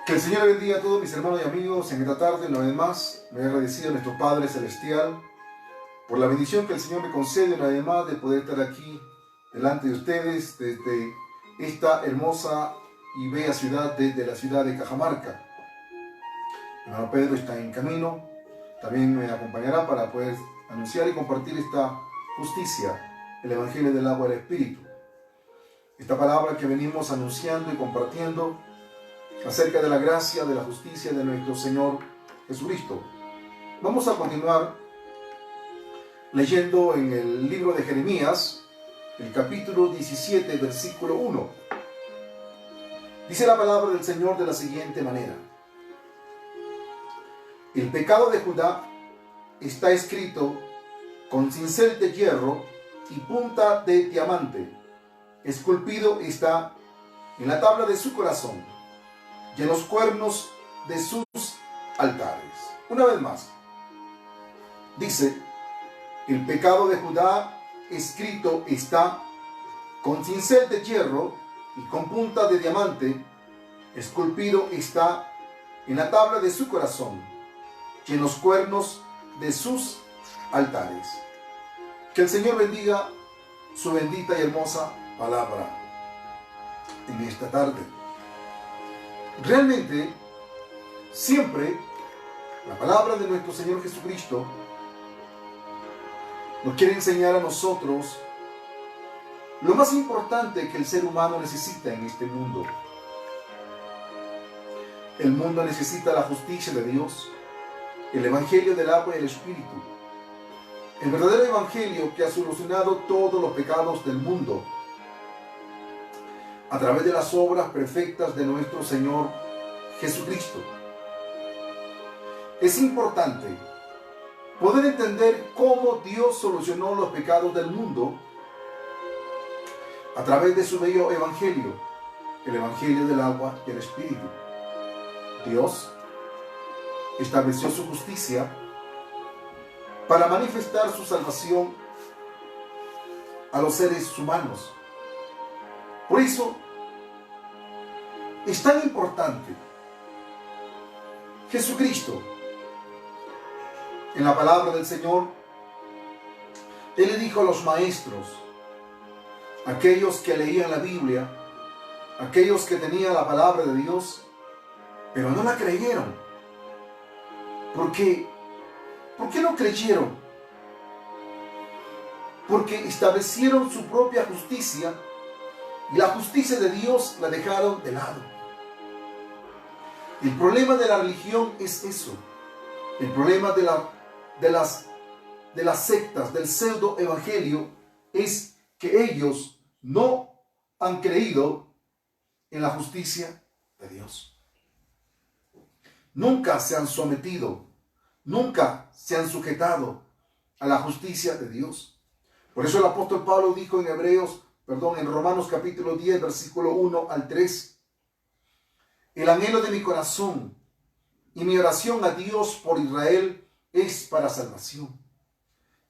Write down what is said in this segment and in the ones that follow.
Que el Señor bendiga a todos mis hermanos y amigos en esta tarde. Una vez más, me he agradecido a nuestro Padre Celestial por la bendición que el Señor me concede una vez más de poder estar aquí delante de ustedes desde esta hermosa y bella ciudad, desde la ciudad de Cajamarca. Mi hermano Pedro está en camino, también me acompañará para poder anunciar y compartir esta justicia, el Evangelio del agua del Espíritu. Esta palabra que venimos anunciando y compartiendo acerca de la gracia, de la justicia de nuestro Señor Jesucristo. Vamos a continuar leyendo en el libro de Jeremías, el capítulo 17, versículo 1. Dice la palabra del Señor de la siguiente manera: el pecado de Judá está escrito con cincel de hierro y punta de diamante, esculpido está en la tabla de su corazón y en los cuernos de sus altares. Una vez más, dice: el pecado de Judá escrito está con cincel de hierro y con punta de diamante, esculpido está en la tabla de su corazón y en los cuernos de sus altares. Que el Señor bendiga su bendita y hermosa palabra en esta tarde. Realmente, siempre la palabra de nuestro Señor Jesucristo nos quiere enseñar a nosotros lo más importante que el ser humano necesita en este mundo. El mundo necesita la justicia de Dios, el Evangelio del agua y el Espíritu, el verdadero Evangelio que ha solucionado todos los pecados del mundo a través de las obras perfectas de nuestro Señor Jesucristo. Es importante poder entender cómo Dios solucionó los pecados del mundo a través de su bello Evangelio, el Evangelio del agua y el Espíritu. Dios estableció su justicia para manifestar su salvación a los seres humanos. Por eso es tan importante Jesucristo. En la palabra del Señor, Él le dijo a los maestros, aquellos que leían la Biblia, aquellos que tenían la palabra de Dios, pero no la creyeron. ¿Por qué? ¿Por qué no creyeron? Porque establecieron su propia justicia y la justicia de Dios la dejaron de lado. El problema de la religión es eso. El problema de las sectas, del pseudo evangelio, es que ellos no han creído en la justicia de Dios. Nunca se han sometido, nunca se han sujetado a la justicia de Dios. Por eso el apóstol Pablo dijo en Romanos capítulo 10, versículo 1 al 3, el anhelo de mi corazón y mi oración a Dios por Israel es para salvación.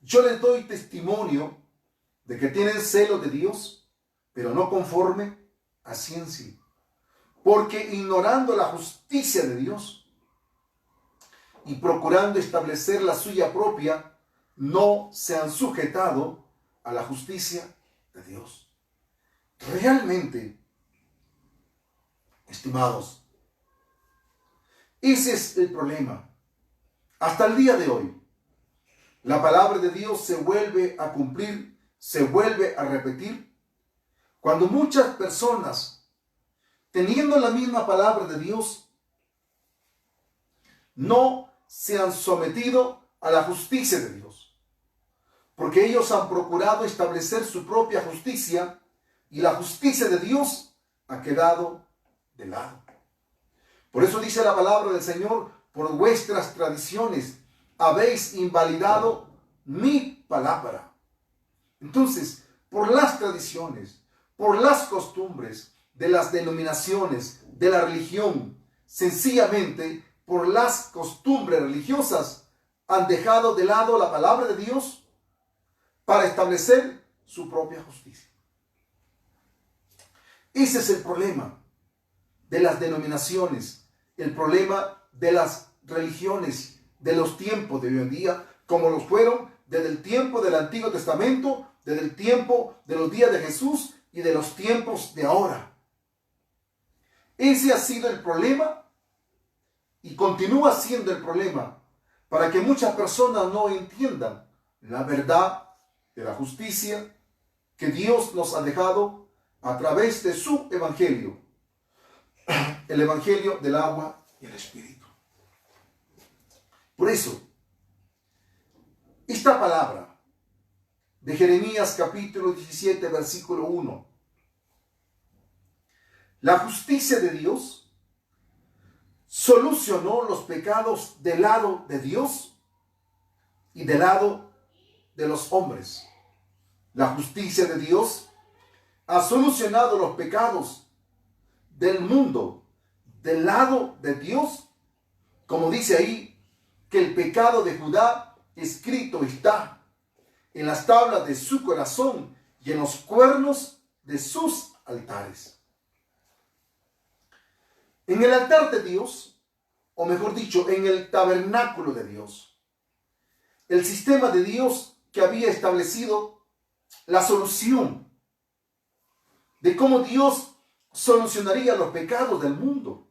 Yo les doy testimonio de que tienen celo de Dios, pero no conforme a ciencia, porque ignorando la justicia de Dios y procurando establecer la suya propia, no se han sujetado a la justicia de Dios. Realmente, estimados, ese es el problema. Hasta el día de hoy, la palabra de Dios se vuelve a cumplir, se vuelve a repetir, cuando muchas personas, teniendo la misma palabra de Dios, no se han sometido a la justicia de Dios, porque ellos han procurado establecer su propia justicia y la justicia de Dios ha quedado de lado. Por eso dice la palabra del Señor: por vuestras tradiciones habéis invalidado mi palabra. Entonces, por las tradiciones, por las costumbres de las denominaciones, de la religión, sencillamente por las costumbres religiosas, han dejado de lado la palabra de Dios para establecer su propia justicia. Ese es el problema de las denominaciones, el problema de las religiones de los tiempos de hoy en día, como los fueron desde el tiempo del Antiguo Testamento, desde el tiempo de los días de Jesús y de los tiempos de ahora. Ese ha sido el problema y continúa siendo el problema para que muchas personas no entiendan la verdad de la justicia que Dios nos ha dejado a través de su evangelio, el evangelio del agua y el espíritu. Por eso, esta palabra de Jeremías capítulo 17, versículo 1, la justicia de Dios solucionó los pecados del lado de Dios y del lado de los hombres. La justicia de Dios ha solucionado los pecados del mundo del lado de Dios, como dice ahí, que el pecado de Judá escrito está en las tablas de su corazón y en los cuernos de sus altares. En el altar de Dios, o mejor dicho, en el tabernáculo de Dios, el sistema de Dios que había establecido la solución de cómo Dios solucionaría los pecados del mundo.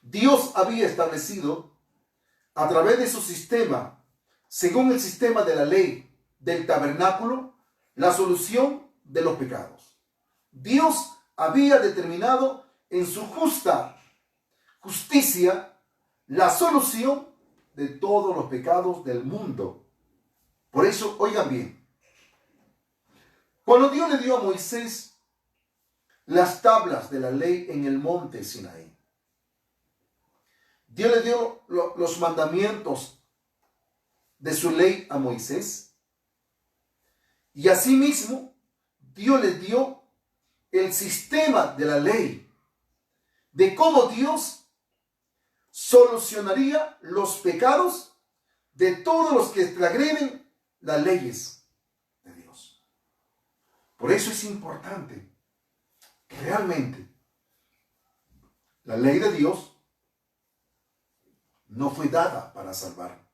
Dios había establecido a través de su sistema, según el sistema de la ley del tabernáculo, la solución de los pecados. Dios había determinado en su justicia la solución de todos los pecados del mundo. Por eso, oigan bien, cuando Dios le dio a Moisés las tablas de la ley en el monte Sinaí, Dios le dio los mandamientos de su ley a Moisés, y asimismo Dios le dio el sistema de la ley, de cómo Dios solucionaría los pecados de todos los que transgreden las leyes de Dios. Por eso es importante que realmente la ley de Dios no fue dada para salvar.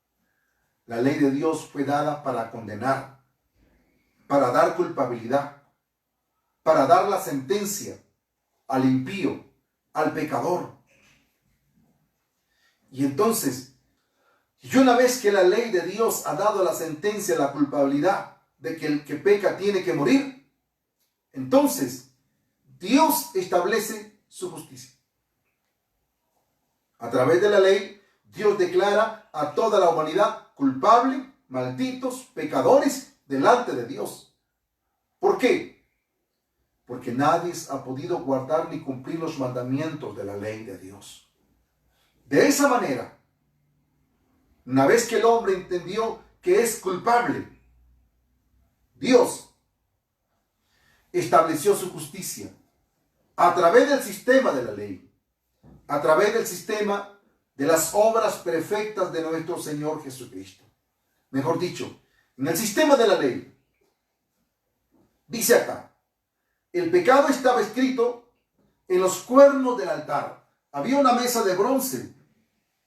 La ley de Dios fue dada para condenar, para dar culpabilidad, para dar la sentencia al impío, al pecador. Y entonces, y una vez que la ley de Dios ha dado la sentencia, la culpabilidad de que el que peca tiene que morir, entonces Dios establece su justicia. A través de la ley, Dios declara a toda la humanidad culpable, malditos, pecadores delante de Dios. ¿Por qué? Porque nadie ha podido guardar ni cumplir los mandamientos de la ley de Dios. De esa manera, una vez que el hombre entendió que es culpable, Dios estableció su justicia a través del sistema de la ley, a través del sistema de las obras perfectas de nuestro Señor Jesucristo. Mejor dicho, en el sistema de la ley, dice acá, el pecado estaba escrito en los cuernos del altar. Había una mesa de bronce,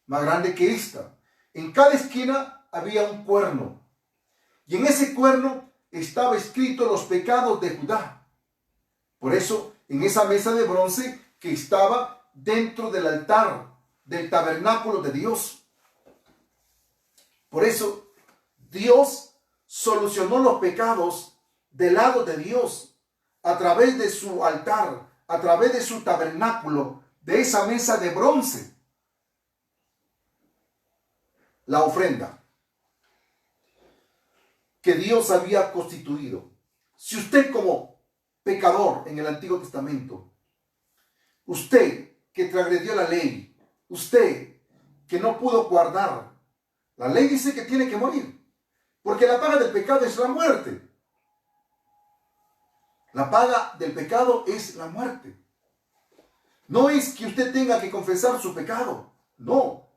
más grande que esta. En cada esquina había un cuerno. Y en ese cuerno estaba escrito los pecados de Judá. Por eso, en esa mesa de bronce que estaba dentro del altar, del tabernáculo de Dios. Por eso, Dios solucionó los pecados del lado de Dios a través de su altar, a través de su tabernáculo, de esa mesa de bronce. La ofrenda que Dios había constituido. Si usted como pecador en el Antiguo Testamento, usted que transgredió la ley, usted que no pudo guardar, la ley dice que tiene que morir, porque la paga del pecado es la muerte. La paga del pecado es la muerte. No es que usted tenga que confesar su pecado, no.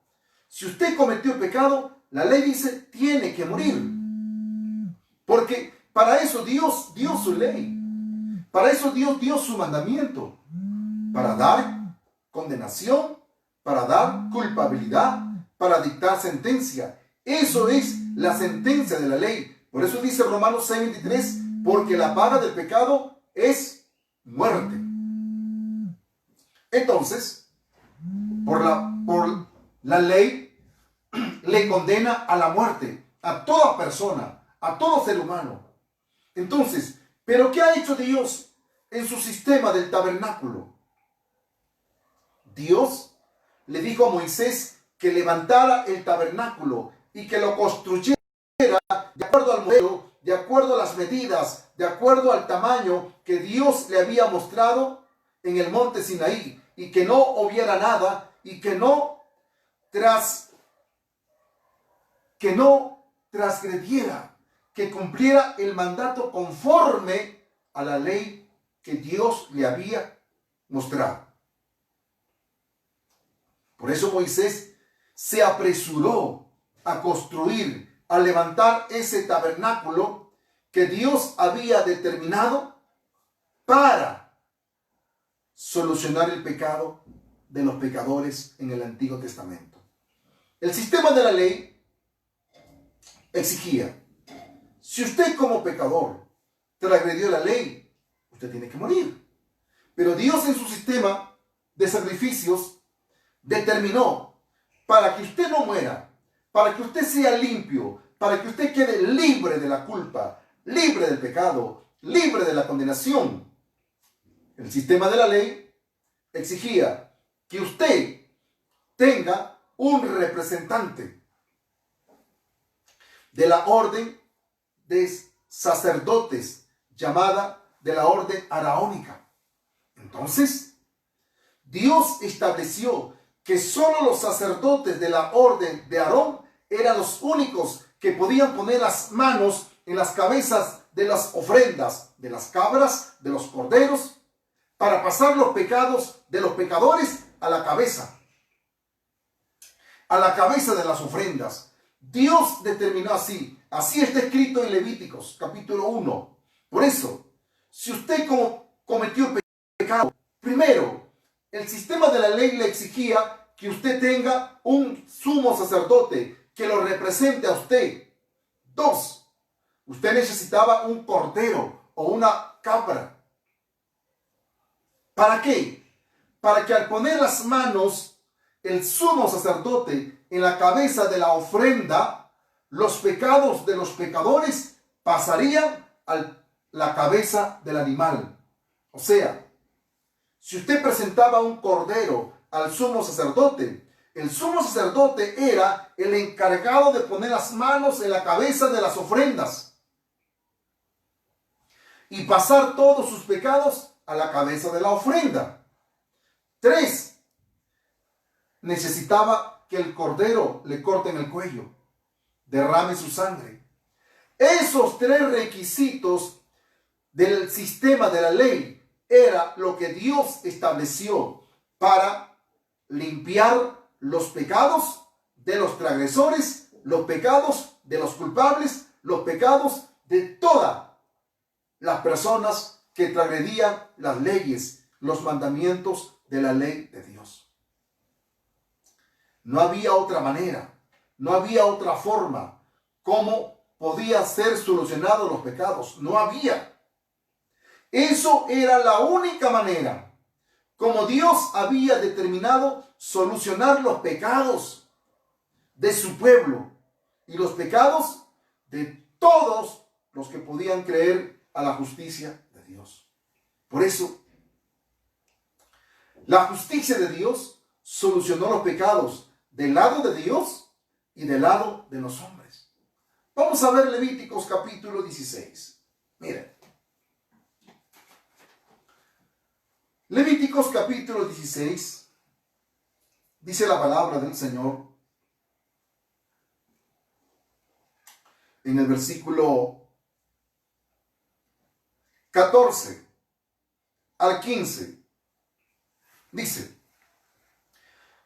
Si usted cometió pecado, la ley dice tiene que morir, porque para eso Dios dio su ley, para eso Dios dio su mandamiento, para dar condenación, para dar culpabilidad, para dictar sentencia. Eso es la sentencia de la ley. Por eso dice Romanos 6:23, porque la paga del pecado es muerte. Entonces, por la ley le condena a la muerte a toda persona, a todo ser humano. Entonces, ¿pero qué ha hecho Dios en su sistema del tabernáculo? Dios le dijo a Moisés que levantara el tabernáculo y que lo construyera de acuerdo al modelo, de acuerdo a las medidas, de acuerdo al tamaño que Dios le había mostrado en el monte Sinaí, y que no hubiera nada y que no transgrediera, que cumpliera el mandato conforme a la ley que Dios le había mostrado. Por eso Moisés se apresuró a construir, a levantar ese tabernáculo que Dios había determinado para solucionar el pecado de los pecadores en el Antiguo Testamento. El sistema de la ley exigía: si usted como pecador transgredió la ley, usted tiene que morir. Pero Dios en su sistema de sacrificios determinó, para que usted no muera, para que usted sea limpio, para que usted quede libre de la culpa, libre del pecado, libre de la condenación. El sistema de la ley exigía que usted tenga un representante de la orden de sacerdotes, llamada de la orden araónica. Entonces, Dios estableció que solo los sacerdotes de la orden de Aarón eran los únicos que podían poner las manos en las cabezas de las ofrendas, de las cabras, de los corderos, para pasar los pecados de los pecadores a la cabeza de las ofrendas. Dios determinó así está escrito en Levíticos capítulo 1. Por eso, si usted cometió pecado, primero, el sistema de la ley le exigía que usted tenga un sumo sacerdote que lo represente a usted. 2, usted necesitaba un cordero o una cabra. ¿Para qué? Para que al poner las manos el sumo sacerdote en la cabeza de la ofrenda, los pecados de los pecadores pasarían a la cabeza del animal. O sea, si usted presentaba un cordero al sumo sacerdote, el sumo sacerdote era el encargado de poner las manos en la cabeza de las ofrendas y pasar todos sus pecados a la cabeza de la ofrenda. 3, necesitaba que el cordero le corten el cuello, derrame su sangre. Esos 3 requisitos del sistema de la ley era lo que Dios estableció para limpiar los pecados de los transgresores, los pecados de los culpables, los pecados de todas las personas que transgredían las leyes, los mandamientos de la ley de Dios. No había otra manera, no había otra forma cómo podía ser solucionados los pecados. No había. Eso era la única manera como Dios había determinado solucionar los pecados de su pueblo y los pecados de todos los que podían creer a la justicia de Dios. Por eso, la justicia de Dios solucionó los pecados del lado de Dios y del lado de los hombres. Vamos a ver Levíticos capítulo 16. Miren. Levíticos capítulo 16, dice la palabra del Señor en el versículo 14 al 15. Dice: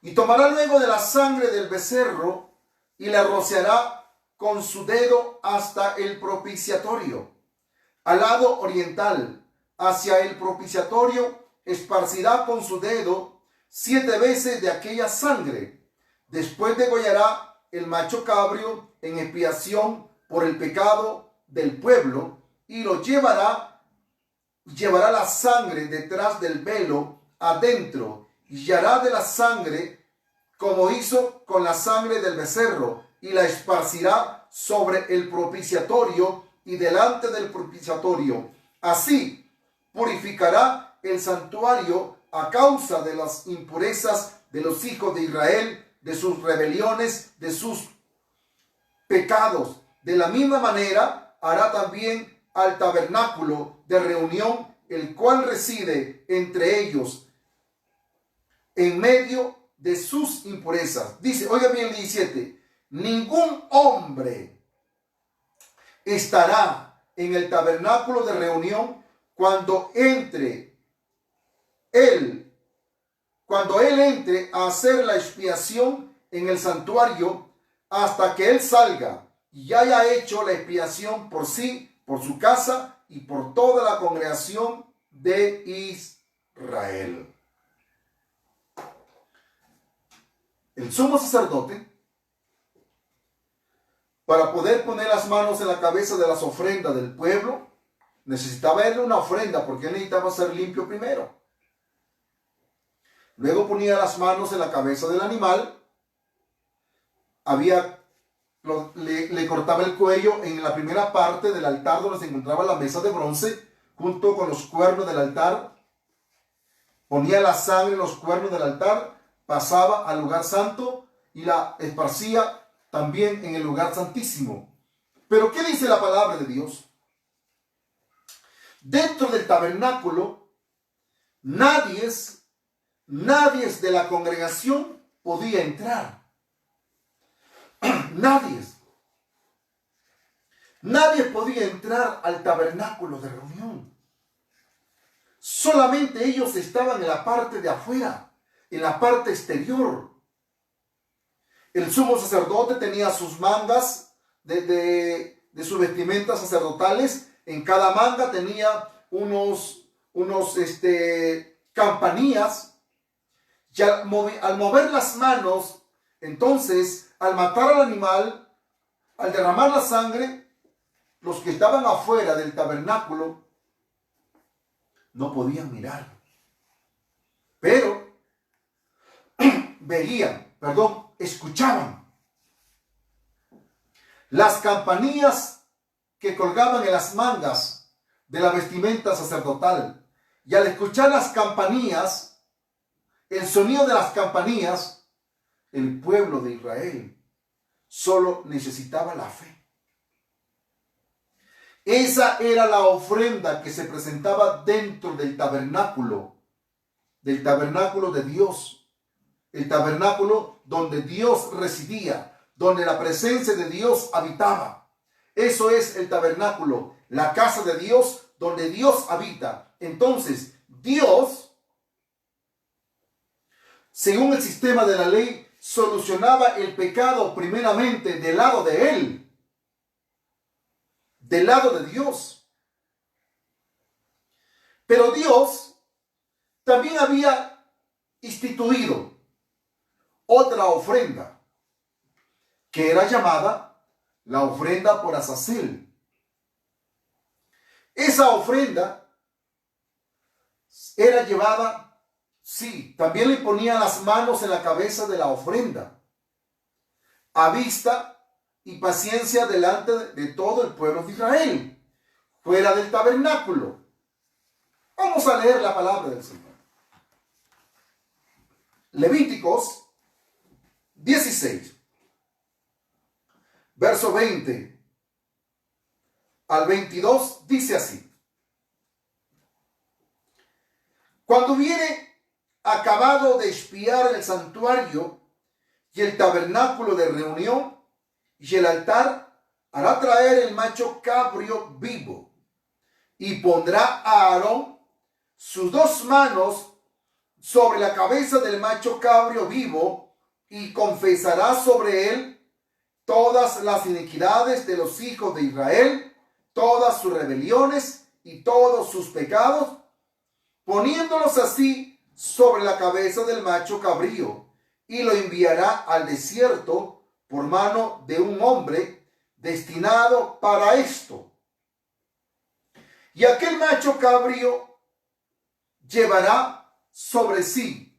y tomará luego de la sangre del becerro y la rociará con su dedo hasta el propiciatorio, al lado oriental, hacia el propiciatorio esparcirá con su dedo 7 veces de aquella sangre. Después degollará el macho cabrio en expiación por el pecado del pueblo y lo llevará la sangre detrás del velo adentro y hará de la sangre como hizo con la sangre del becerro y la esparcirá sobre el propiciatorio y delante del propiciatorio. Así purificará el santuario a causa de las impurezas de los hijos de Israel, de sus rebeliones, de sus pecados. De la misma manera hará también al tabernáculo de reunión, el cual reside entre ellos en medio de sus impurezas. Dice, oiga bien el 17, ningún hombre estará en el tabernáculo de reunión cuando él entre a hacer la expiación en el santuario hasta que él salga y haya hecho la expiación por sí, por su casa y por toda la congregación de Israel. El sumo sacerdote, para poder poner las manos en la cabeza de las ofrendas del pueblo, necesitaba darle una ofrenda porque él necesitaba ser limpio primero. Luego ponía las manos en la cabeza del animal, le cortaba el cuello en la primera parte del altar donde se encontraba la mesa de bronce, junto con los cuernos del altar. Ponía la sangre en los cuernos del altar, pasaba al lugar santo y la esparcía también en el lugar santísimo. Pero ¿qué dice la palabra de Dios? Dentro del tabernáculo, nadie de la congregación podía entrar. Nadie podía entrar al tabernáculo de reunión. Solamente ellos estaban en la parte de afuera, en la parte exterior. El sumo sacerdote tenía sus mangas de sus vestimentas sacerdotales. En cada manga tenía unos campanillas. Y al mover las manos, entonces, al matar al animal, al derramar la sangre, los que estaban afuera del tabernáculo no podían mirar. Pero escuchaban las campanillas que colgaban en las mangas de la vestimenta sacerdotal. Y al escuchar las campanillas, el sonido de las campanillas, el pueblo de Israel solo necesitaba la fe. Esa era la ofrenda que se presentaba dentro del tabernáculo de Dios, el tabernáculo donde Dios residía, donde la presencia de Dios habitaba. Eso es el tabernáculo, la casa de Dios donde Dios habita. Entonces, Dios, según el sistema de la ley, solucionaba el pecado primeramente del lado de Él, del lado de Dios. Pero Dios también había instituido otra ofrenda, que era llamada la ofrenda por Azazel. Esa ofrenda era llevada, sí, también le ponían las manos en la cabeza de la ofrenda, a vista y paciencia delante de todo el pueblo de Israel, fuera del tabernáculo. Vamos a leer la palabra del Señor. Levíticos 16, verso 20 al 22, dice así: cuando hubiere acabado de expiar el santuario y el tabernáculo de reunión y el altar, hará traer el macho cabrio vivo y pondrá a Aarón sus 2 manos sobre la cabeza del macho cabrio vivo y confesará sobre él todas las iniquidades de los hijos de Israel, todas sus rebeliones y todos sus pecados, poniéndolos así sobre la cabeza del macho cabrío y lo enviará al desierto por mano de un hombre destinado para esto. Y aquel macho cabrío llevará sobre sí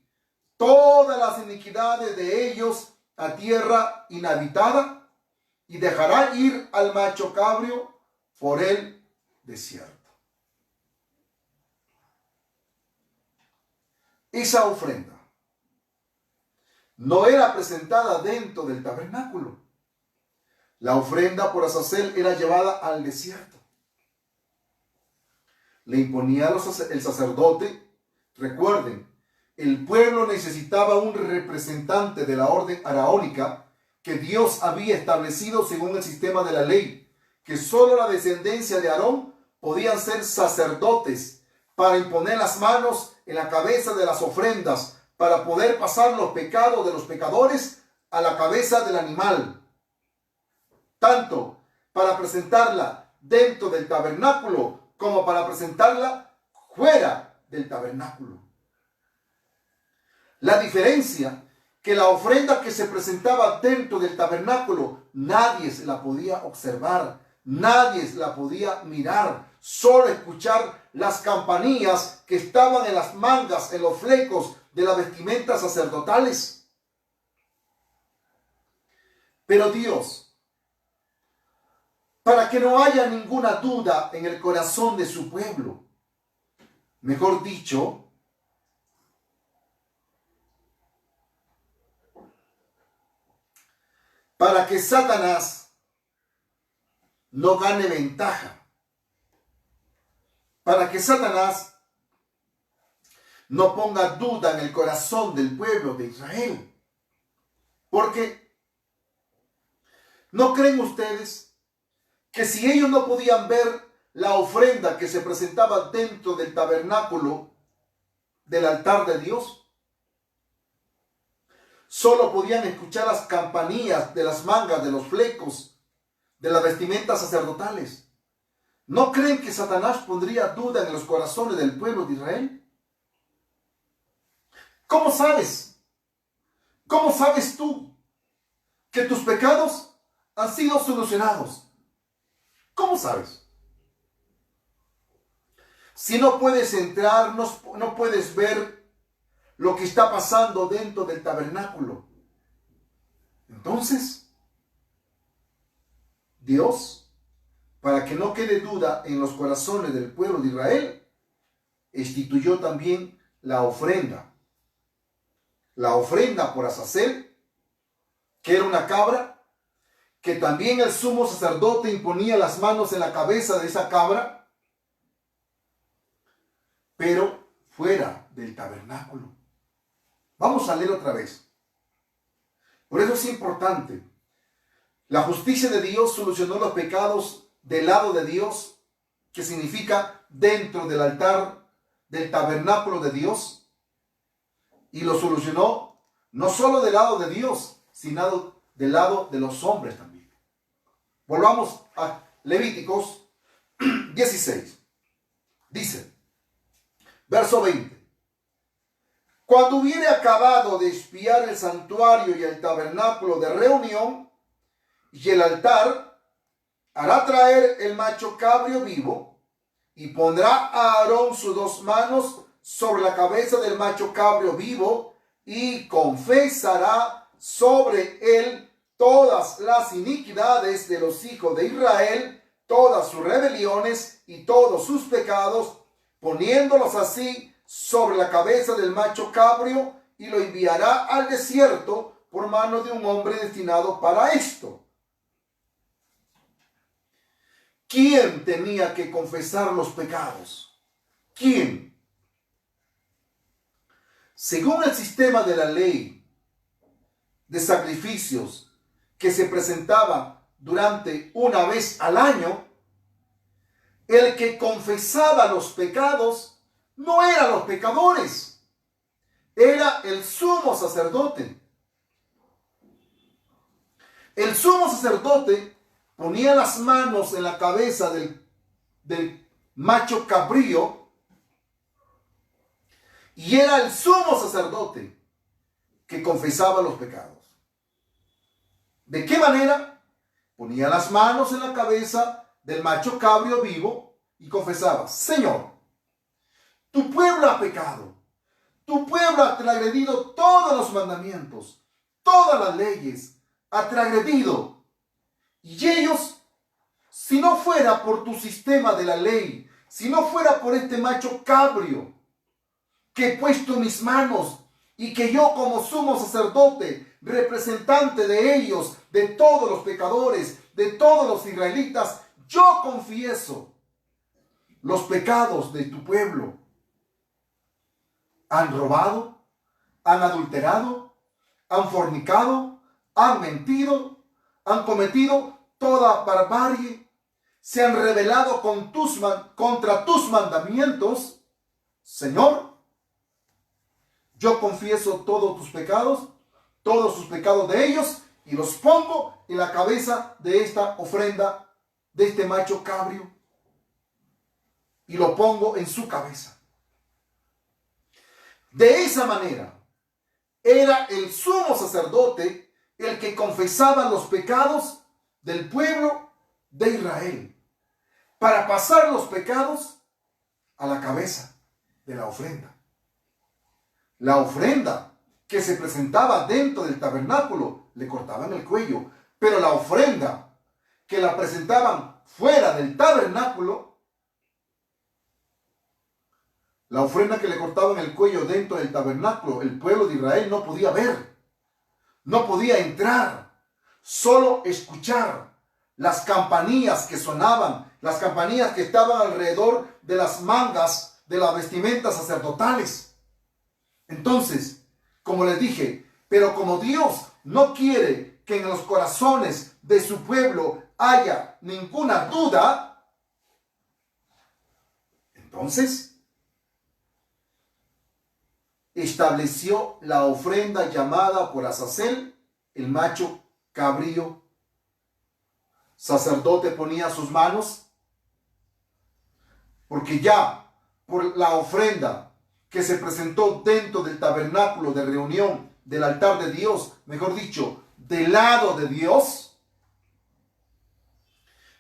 todas las iniquidades de ellos a tierra inhabitada y dejará ir al macho cabrío por el desierto. Esa ofrenda no era presentada dentro del tabernáculo. La ofrenda por Azazel era llevada al desierto. Le imponía el sacerdote. Recuerden, el pueblo necesitaba un representante de la orden araónica que Dios había establecido según el sistema de la ley, que solo la descendencia de Aarón podían ser sacerdotes para imponer las manos en la cabeza de las ofrendas, para poder pasar los pecados de los pecadores a la cabeza del animal, tanto para presentarla dentro del tabernáculo como para presentarla fuera del tabernáculo. La diferencia, que la ofrenda que se presentaba dentro del tabernáculo, nadie se la podía observar, nadie la podía mirar, solo escuchar las campanillas que estaban en las mangas, en los flecos de las vestimentas sacerdotales. Pero Dios, para que no haya ninguna duda en el corazón de su pueblo, mejor dicho, para que Satanás no gane ventaja, para que Satanás no ponga duda en el corazón del pueblo de Israel. Porque ¿no creen ustedes que si ellos no podían ver la ofrenda que se presentaba dentro del tabernáculo del altar de Dios, solo podían escuchar las campanillas de las mangas, de los flecos, de las vestimentas sacerdotales? ¿No creen que Satanás pondría duda en los corazones del pueblo de Israel? ¿Cómo sabes? ¿Cómo sabes tú que tus pecados han sido solucionados? ¿Cómo sabes? Si no puedes entrar, no puedes ver lo que está pasando dentro del tabernáculo. Entonces, Dios, para que no quede duda en los corazones del pueblo de Israel, instituyó también la ofrenda por Azazel, que era una cabra, que también el sumo sacerdote imponía las manos en la cabeza de esa cabra, pero fuera del tabernáculo. Vamos a leer otra vez. Por eso es importante. La justicia de Dios solucionó los pecados del lado de Dios, que significa dentro del altar del tabernáculo de Dios, y lo solucionó no solo del lado de Dios, sino del lado de los hombres también. Volvamos a Levíticos 16. Dice, verso 20. Cuando hubiere acabado de expiar el santuario y el tabernáculo de reunión y el altar, hará traer el macho cabrio vivo y pondrá a Aarón sus dos manos sobre la cabeza del macho cabrio vivo y confesará sobre él todas las iniquidades de los hijos de Israel, todas sus rebeliones y todos sus pecados, poniéndolos así sobre la cabeza del macho cabrio, y lo enviará al desierto por mano de un hombre destinado para esto. ¿Quién tenía que confesar los pecados? ¿Quién? Según el sistema de la ley de sacrificios que se presentaba durante una vez al año, el que confesaba los pecados no eran los pecadores, era el sumo sacerdote. El sumo sacerdote ponía las manos en la cabeza del macho cabrío y era el sumo sacerdote que confesaba los pecados. ¿De qué manera? Ponía las manos en la cabeza del macho cabrio vivo y confesaba: Señor, tu pueblo ha pecado, tu pueblo ha transgredido todos los mandamientos, todas las leyes, ha transgredido. Y ellos, si no fuera por tu sistema de la ley, si no fuera por este macho cabrio que he puesto en mis manos y que yo como sumo sacerdote, representante de ellos, de todos los pecadores, de todos los israelitas, yo confieso los pecados de tu pueblo. Han robado, han adulterado, han fornicado, han mentido, han cometido toda barbarie, se han rebelado contra tus mandamientos. Señor, yo confieso todos tus pecados, todos sus pecados de ellos, y los pongo en la cabeza de esta ofrenda, de este macho cabrio, y lo pongo en su cabeza. De esa manera, era el sumo sacerdote el que confesaba los pecados del pueblo de Israel, para pasar los pecados a la cabeza de la ofrenda. La ofrenda que se presentaba dentro del tabernáculo le cortaban el cuello, pero la ofrenda que la presentaban fuera del tabernáculo, la ofrenda que le cortaban el cuello dentro del tabernáculo, el pueblo de Israel no podía ver, no podía entrar, solo escuchar las campanillas que sonaban, las campanillas que estaban alrededor de las mangas de las vestimentas sacerdotales. Entonces, como les dije, pero como Dios no quiere que en los corazones de su pueblo haya ninguna duda, entonces estableció la ofrenda llamada por Azazel, el macho cabrío. Sacerdote ponía sus manos, porque ya por la ofrenda que se presentó dentro del tabernáculo de reunión, del altar de Dios, mejor dicho, del lado de Dios,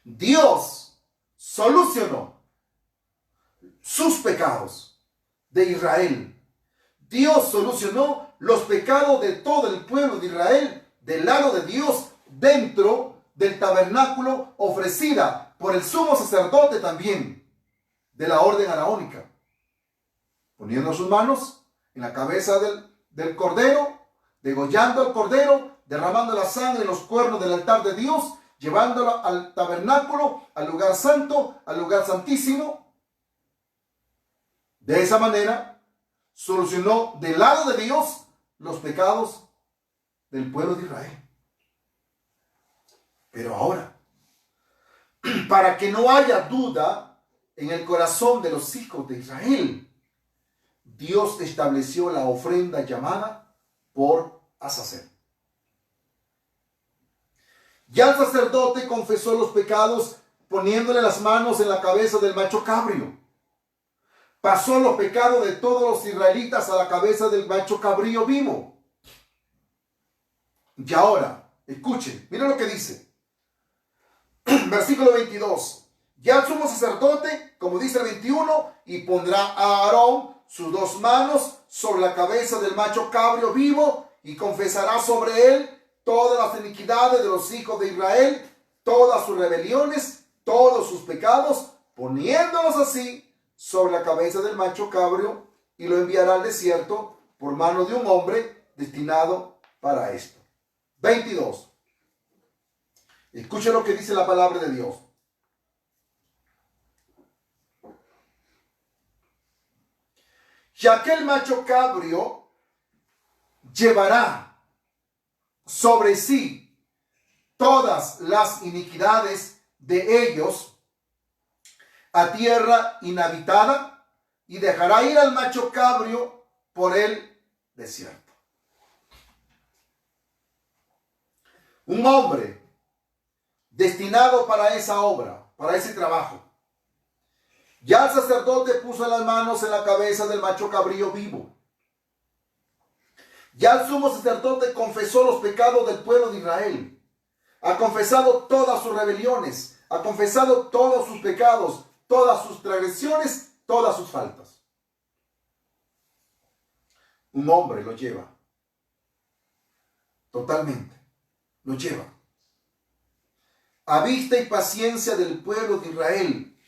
Dios solucionó sus pecados de Israel. Dios solucionó los pecados de todo el pueblo de Israel del lado de Dios dentro del tabernáculo, ofrecida por el sumo sacerdote también de la orden araónica, poniendo sus manos en la cabeza del cordero, degollando al cordero, derramando la sangre en los cuernos del altar de Dios, llevándolo al tabernáculo, al lugar santo, al lugar santísimo. De esa manera solucionó del lado de Dios los pecados del pueblo de Israel. Pero ahora, para que no haya duda en el corazón de los hijos de Israel, Dios estableció la ofrenda llamada por Azazel. Ya el sacerdote confesó los pecados poniéndole las manos en la cabeza del macho cabrio. Pasó los pecados de todos los israelitas a la cabeza del macho cabrío vivo. Y ahora, escuchen, miren lo que dice. Versículo 22. Ya el sumo sacerdote, como dice el 21, y pondrá a Aarón sus dos manos sobre la cabeza del macho cabrio vivo y confesará sobre él todas las iniquidades de los hijos de Israel, todas sus rebeliones, todos sus pecados, poniéndolos así sobre la cabeza del macho cabrio, y lo enviará al desierto por mano de un hombre destinado para esto. 22. Escuchen lo que dice la palabra de Dios. Y aquel macho cabrio llevará sobre sí todas las iniquidades de ellos a tierra inhabitada, y dejará ir al macho cabrio por el desierto. Un hombre destinado para esa obra, para ese trabajo, Ya el sacerdote puso las manos en la cabeza del macho cabrío vivo. Ya el sumo sacerdote confesó los pecados del pueblo de Israel. Ha confesado todas sus rebeliones. Ha confesado todos sus pecados, todas sus transgresiones, todas sus faltas. Un hombre lo lleva. Totalmente. Lo lleva. A vista y paciencia del pueblo de Israel,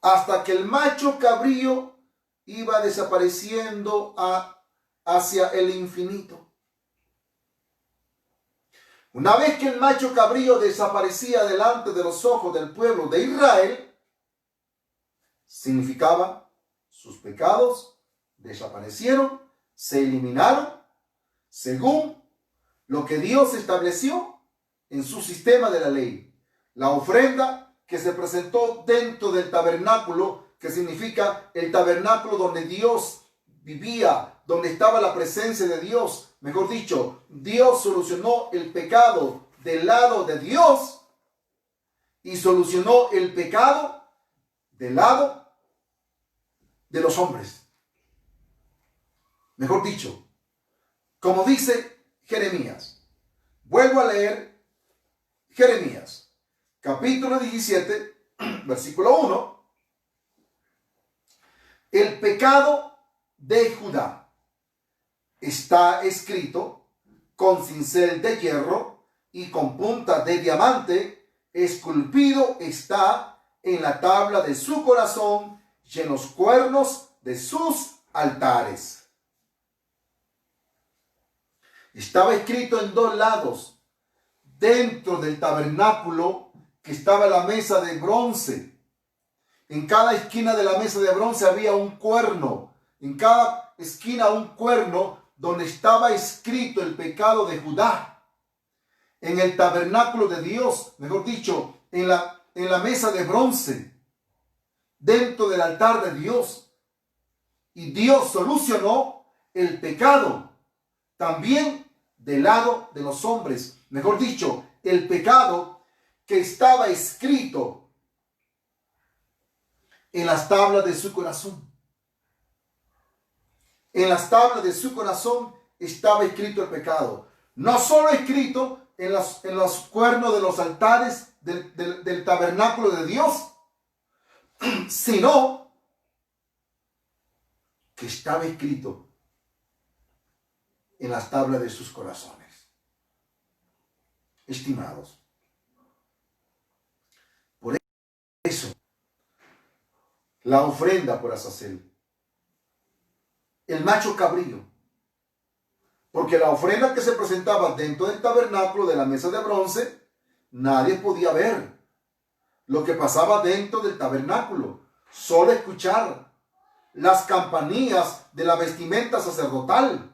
hasta que el macho cabrío iba desapareciendo hacia el infinito. Una vez que el macho cabrío desaparecía delante de los ojos del pueblo de Israel, significaba sus pecados desaparecieron, se eliminaron, según lo que Dios estableció en su sistema de la ley. La ofrenda que se presentó dentro del tabernáculo, que significa el tabernáculo donde Dios vivía, donde estaba la presencia de Dios. Mejor dicho, Dios solucionó el pecado del lado de Dios y solucionó el pecado del lado de los hombres. Mejor dicho, como dice Jeremías. Vuelvo a leer Jeremías, capítulo 17, versículo 1. El pecado de Judá está escrito con cincel de hierro y con punta de diamante, esculpido está en la tabla de su corazón y en los cuernos de sus altares. Estaba escrito en dos lados. Dentro del tabernáculo que estaba la mesa de bronce. En cada esquina de la mesa de bronce había un cuerno. En cada esquina un cuerno donde estaba escrito el pecado de Judá. En el tabernáculo de Dios, mejor dicho, en la mesa de bronce. Dentro del altar de Dios. Y Dios solucionó el pecado. También del lado de los hombres. Mejor dicho, el pecado que estaba escrito en las tablas de su corazón. En las tablas de su corazón estaba escrito el pecado. No solo escrito en los cuernos de los altares del tabernáculo de Dios, sino que estaba escrito en las tablas de sus corazones. Estimados, por eso la ofrenda por Azazel, el macho cabrío, porque la ofrenda que se presentaba dentro del tabernáculo de la mesa de bronce, nadie podía ver lo que pasaba dentro del tabernáculo, solo escuchar las campanillas de la vestimenta sacerdotal.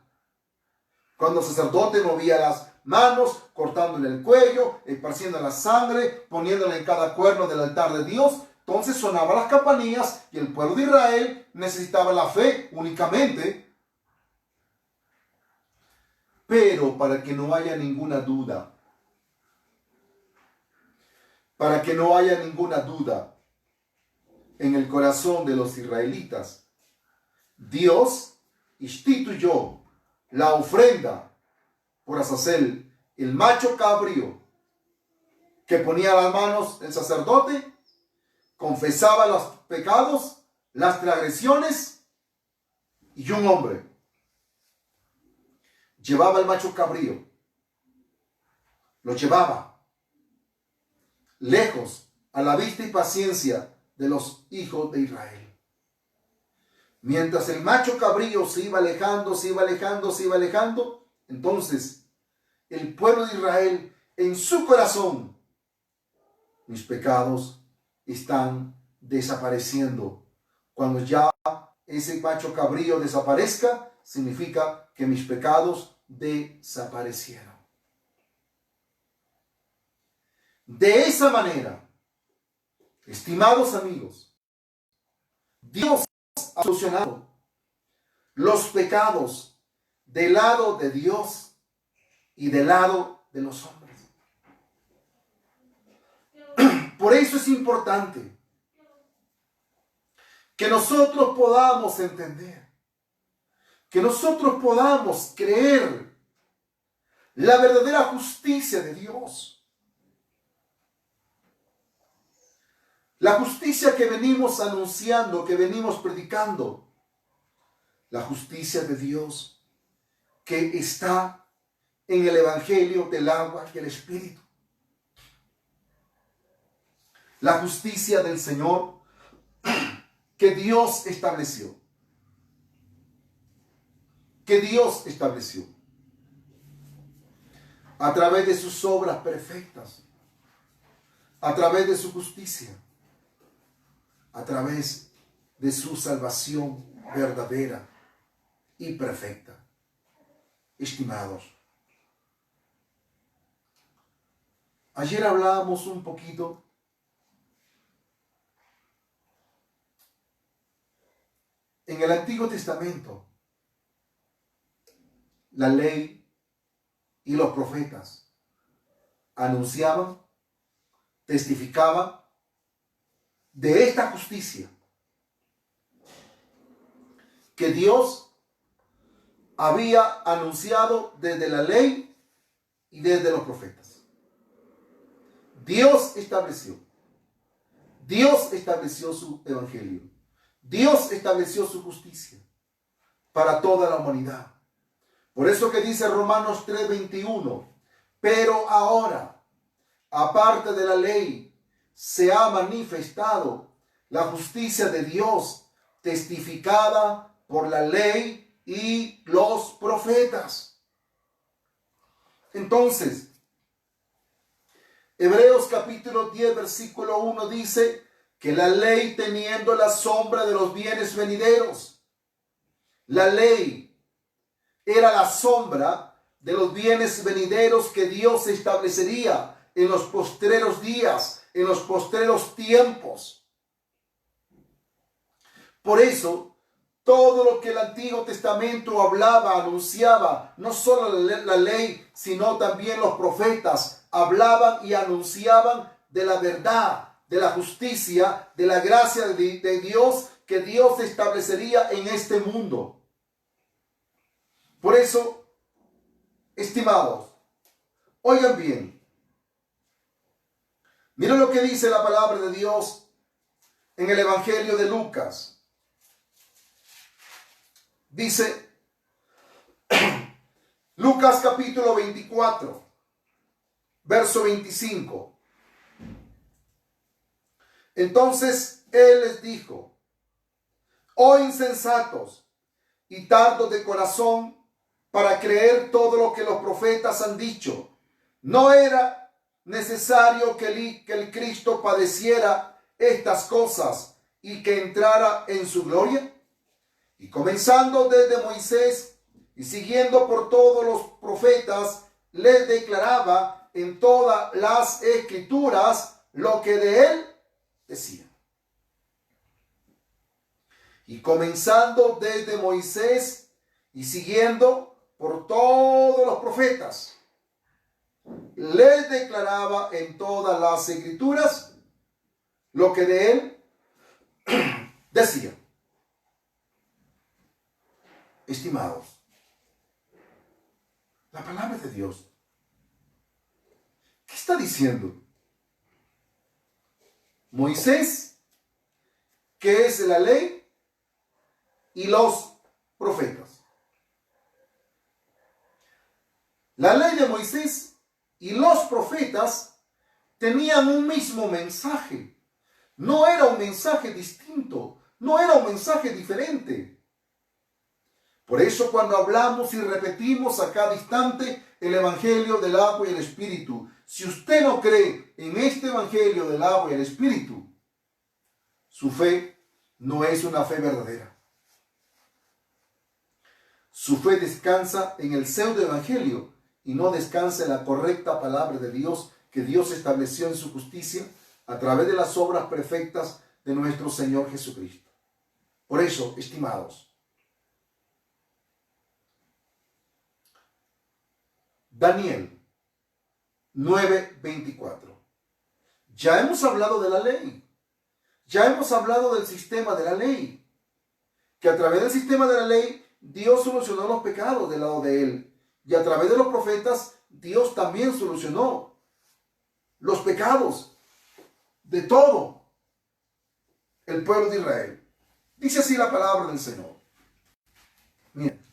Cuando el sacerdote movía las manos, cortándole el cuello, esparciendo la sangre, poniéndole en cada cuerno del altar de Dios, entonces sonaban las campanillas y el pueblo de Israel necesitaba la fe únicamente. Pero para que no haya ninguna duda, para que no haya ninguna duda en el corazón de los israelitas, Dios instituyó la ofrenda por Azazel, el macho cabrío, que ponía las manos el sacerdote, confesaba los pecados, las transgresiones, y un hombre llevaba el macho cabrío, lo llevaba lejos a la vista y paciencia de los hijos de Israel. Mientras el macho cabrío se iba alejando, se iba alejando, se iba alejando, entonces el pueblo de Israel en su corazón, mis pecados están desapareciendo. Cuando ya ese macho cabrío desaparezca, significa que mis pecados desaparecieron. De esa manera, estimados amigos, Dios ha solucionado los pecados del lado de Dios y del lado de los hombres. Por eso es importante que nosotros podamos entender, que nosotros podamos creer la verdadera justicia de Dios. La justicia que venimos anunciando, que venimos predicando. La justicia de Dios que está en el Evangelio del agua y el Espíritu. La justicia del Señor que Dios estableció. Que Dios estableció. A través de sus obras perfectas. A través de su justicia. A través de su salvación verdadera y perfecta. Estimados, ayer hablábamos un poquito en el Antiguo Testamento. La ley y los profetas anunciaban, testificaban de esta justicia que Dios había anunciado desde la ley y desde los profetas. Dios estableció su evangelio. Dios estableció su justicia para toda la humanidad. Por eso que dice Romanos 3:21, pero ahora, aparte de la ley, se ha manifestado la justicia de Dios, testificada por la ley y los profetas. Entonces, Hebreos capítulo 10, versículo 1 dice que la ley teniendo la sombra de los bienes venideros. La ley era la sombra de los bienes venideros que Dios establecería en los postreros días, en los postreros tiempos. Por eso, todo lo que el Antiguo Testamento hablaba, anunciaba, no solo la ley, sino también los profetas, hablaban y anunciaban de la verdad, de la justicia, de la gracia de Dios que Dios establecería en este mundo. Por eso, estimados, oigan bien, miren lo que dice la palabra de Dios en el Evangelio de Lucas. Dice Lucas capítulo 24, verso 25. Entonces él les dijo: oh insensatos y tardos de corazón para creer todo lo que los profetas han dicho. ¿No era necesario que el Cristo padeciera estas cosas y que entrara en su gloria? Y comenzando desde Moisés y siguiendo por todos los profetas, les declaraba en todas las escrituras lo que de él decía. Y comenzando desde Moisés y siguiendo por todos los profetas, les declaraba en todas las escrituras lo que de él decía. Estimados, la palabra de Dios, ¿qué está diciendo? Moisés, que es la ley, y los profetas. La ley de Moisés y los profetas tenían un mismo mensaje. No era un mensaje distinto, no era un mensaje diferente. Por eso cuando hablamos y repetimos a cada instante el Evangelio del agua y el Espíritu, si usted no cree en este Evangelio del agua y el Espíritu, su fe no es una fe verdadera. Su fe descansa en el pseudo evangelio y no descansa en la correcta palabra de Dios que Dios estableció en su justicia a través de las obras perfectas de nuestro Señor Jesucristo. Por eso, estimados, Daniel 9:24. Ya hemos hablado de la ley. Ya hemos hablado del sistema de la ley, que a través del sistema de la ley Dios solucionó los pecados del lado de él, y a través de los profetas Dios también solucionó los pecados de todo el pueblo de Israel. Dice así la palabra del Señor. Miren.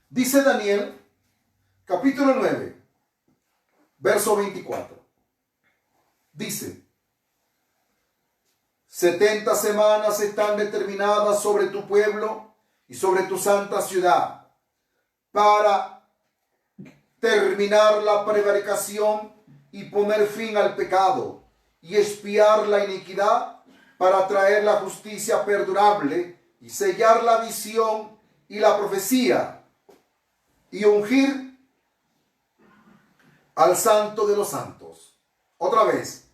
Dice Daniel, capítulo 9, verso 24. Dice: 70 semanas están determinadas sobre tu pueblo y sobre tu santa ciudad para terminar la prevaricación y poner fin al pecado y expiar la iniquidad, para traer la justicia perdurable y sellar la visión y la profecía y ungir al santo de los santos. Otra vez,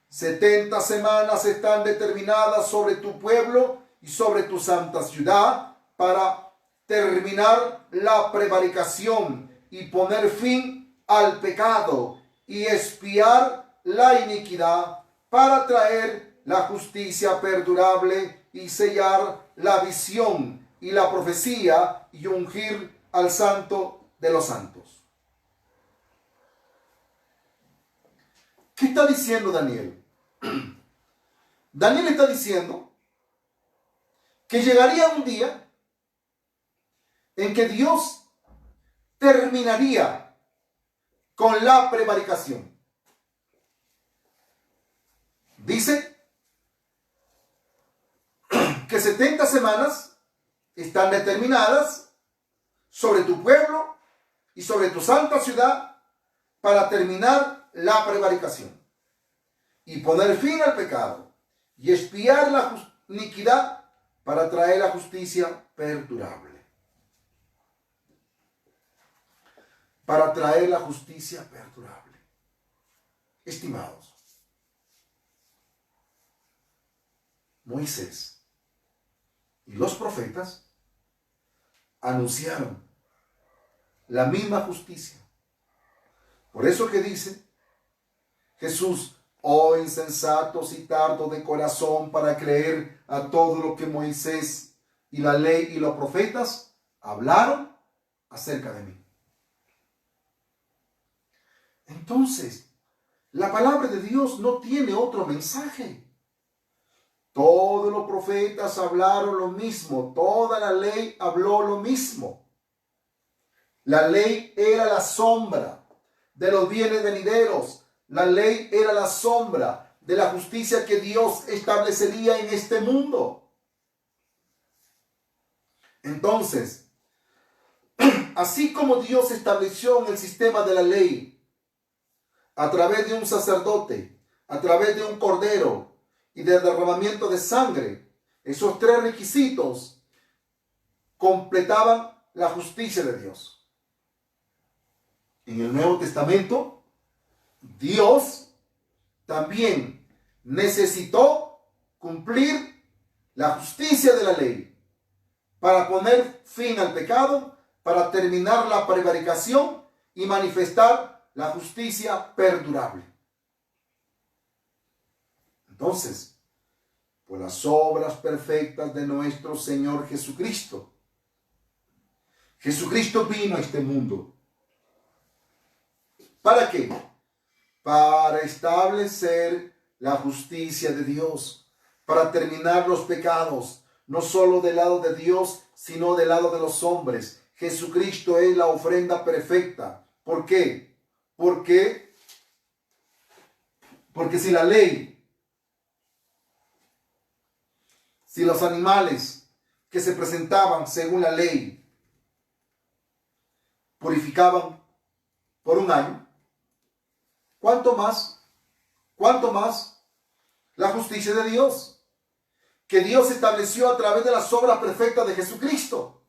70 semanas están determinadas sobre tu pueblo y sobre tu santa ciudad para terminar la prevaricación y poner fin al pecado y expiar la iniquidad, para traer la justicia perdurable y sellar la visión y la profecía y ungir al santo de los santos. ¿Qué está diciendo Daniel? Daniel está diciendo que llegaría un día en que Dios terminaría con la prevaricación. Dice que 70 semanas están determinadas sobre tu pueblo y sobre tu santa ciudad para terminar la prevaricación y poner fin al pecado y expiar la iniquidad, para traer la justicia perdurable. Para traer la justicia perdurable. Estimados, Moisés y los profetas anunciaron la misma justicia. Por eso que dice Jesús: oh insensatos y tardos de corazón para creer a todo lo que Moisés y la ley y los profetas hablaron acerca de mí. Entonces, la palabra de Dios no tiene otro mensaje. Todos los profetas hablaron lo mismo, toda la ley habló lo mismo. La ley era la sombra de los bienes venideros. La ley era la sombra de la justicia que Dios establecería en este mundo. Entonces, así como Dios estableció en el sistema de la ley, a través de un sacerdote, a través de un cordero y del derramamiento de sangre, esos tres requisitos completaban la justicia de Dios. En el Nuevo Testamento, Dios también necesitó cumplir la justicia de la ley para poner fin al pecado, para terminar la prevaricación y manifestar la justicia perdurable. Entonces, por las obras perfectas de nuestro Señor Jesucristo, Jesucristo vino a este mundo. ¿Para qué? Para establecer la justicia de Dios, para terminar los pecados, no solo del lado de Dios, sino del lado de los hombres. Jesucristo es la ofrenda perfecta. ¿Por qué? Porque si la ley, si los animales que se presentaban según la ley purificaban por un año, ¿cuánto más la justicia de Dios, que Dios estableció a través de las obras perfectas de Jesucristo?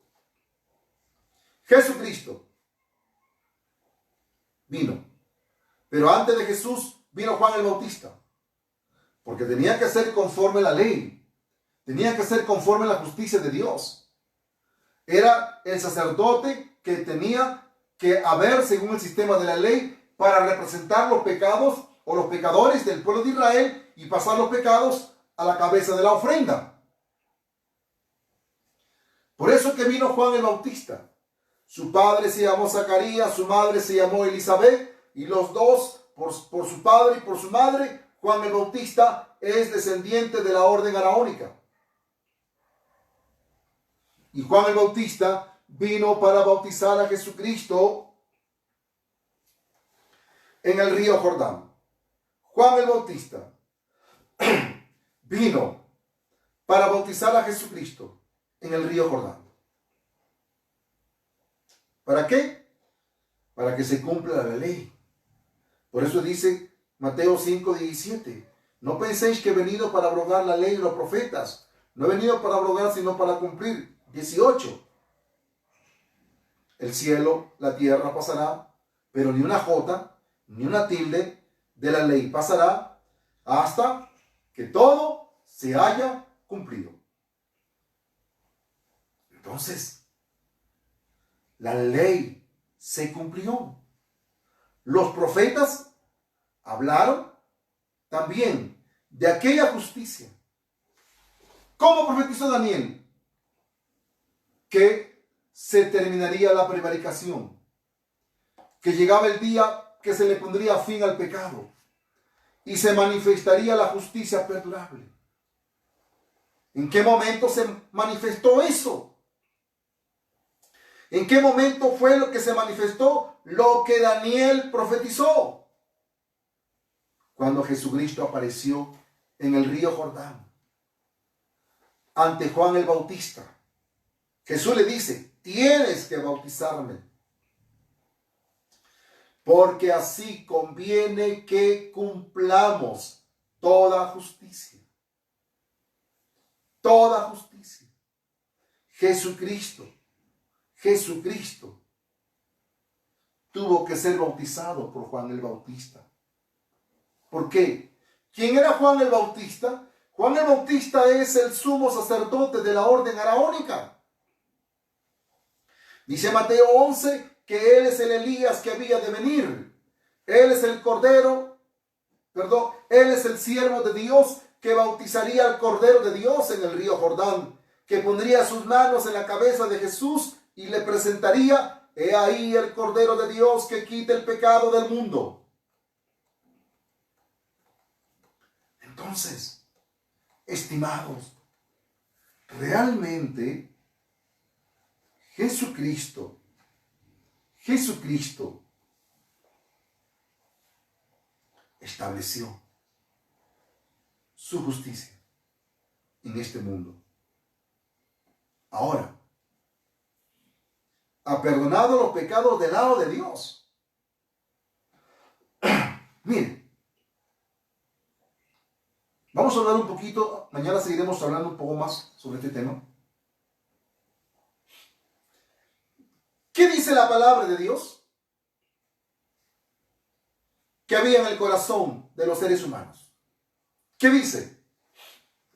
Jesucristo vino, pero antes de Jesús vino Juan el Bautista, porque tenía que ser conforme a la ley, tenía que ser conforme a la justicia de Dios. Era el sacerdote que tenía que haber según el sistema de la ley para representar los pecados o los pecadores del pueblo de Israel y pasar los pecados a la cabeza de la ofrenda. Por eso que vino Juan el Bautista. Su padre se llamó Zacarías, su madre se llamó Elizabeth, y los dos, por su padre y por su madre, Juan el Bautista es descendiente de la orden araónica. Y Juan el Bautista vino para bautizar a Jesucristo en el río Jordán. Juan el Bautista vino para bautizar a Jesucristo en el río Jordán. ¿Para qué? Para que se cumpla la ley. Por eso dice Mateo 5:17. No penséis que he venido para abrogar la ley y los profetas. No he venido para abrogar, sino para cumplir. 18. El cielo, la tierra pasará, pero ni una jota, ni una tilde de la ley pasará hasta que todo se haya cumplido. Entonces, la ley se cumplió. Los profetas hablaron también de aquella justicia. ¿Cómo profetizó Daniel? Que se terminaría la prevaricación, que llegaba el día que se le pondría fin al pecado y se manifestaría la justicia perdurable. ¿En qué momento se manifestó eso? ¿En qué momento fue lo que se manifestó? Lo que Daniel profetizó. Cuando Jesucristo apareció en el río Jordán ante Juan el Bautista. Jesús le dice, tienes que bautizarme, porque así conviene que cumplamos toda justicia. Toda justicia. Jesucristo tuvo que ser bautizado por Juan el Bautista. ¿Por qué? ¿Quién era Juan el Bautista? Juan el Bautista es el sumo sacerdote de la orden araónica. Dice Mateo 11 que él es el Elías que había de venir. Él es el él es el siervo de Dios que bautizaría al Cordero de Dios en el río Jordán, que pondría sus manos en la cabeza de Jesús y le presentaría, he ahí el Cordero de Dios que quita el pecado del mundo. Entonces, estimados, realmente Jesucristo estableció su justicia en este mundo. Ahora, ha perdonado los pecados del lado de Dios. Miren, vamos a hablar un poquito, mañana seguiremos hablando un poco más sobre este tema. ¿Qué dice la palabra de Dios? Que había en el corazón de los seres humanos. ¿Qué dice?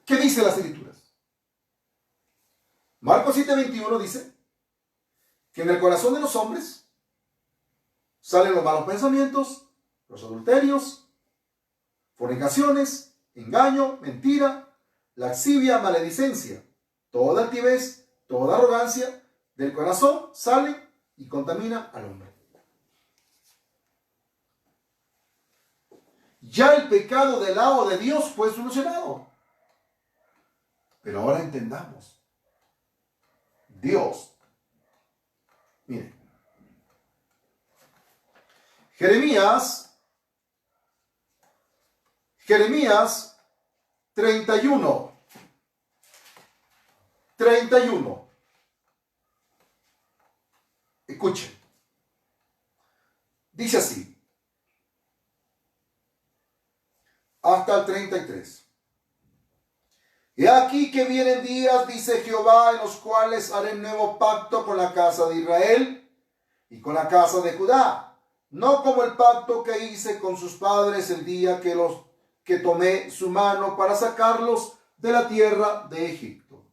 ¿Qué dice las Escrituras? Marcos 7:21 dice que en el corazón de los hombres salen los malos pensamientos, los adulterios, fornicaciones, engaño, mentira, lascivia, maledicencia, toda altivez, toda arrogancia, del corazón sale y contamina al hombre. Ya el pecado del lado de Dios fue solucionado. Pero ahora entendamos. Dios. Miren. Jeremías 31. Escuchen. Dice así. Hasta el 33. He aquí que vienen días, dice Jehová, en los cuales haré nuevo pacto con la casa de Israel y con la casa de Judá, no como el pacto que hice con sus padres el día que tomé su mano para sacarlos de la tierra de Egipto.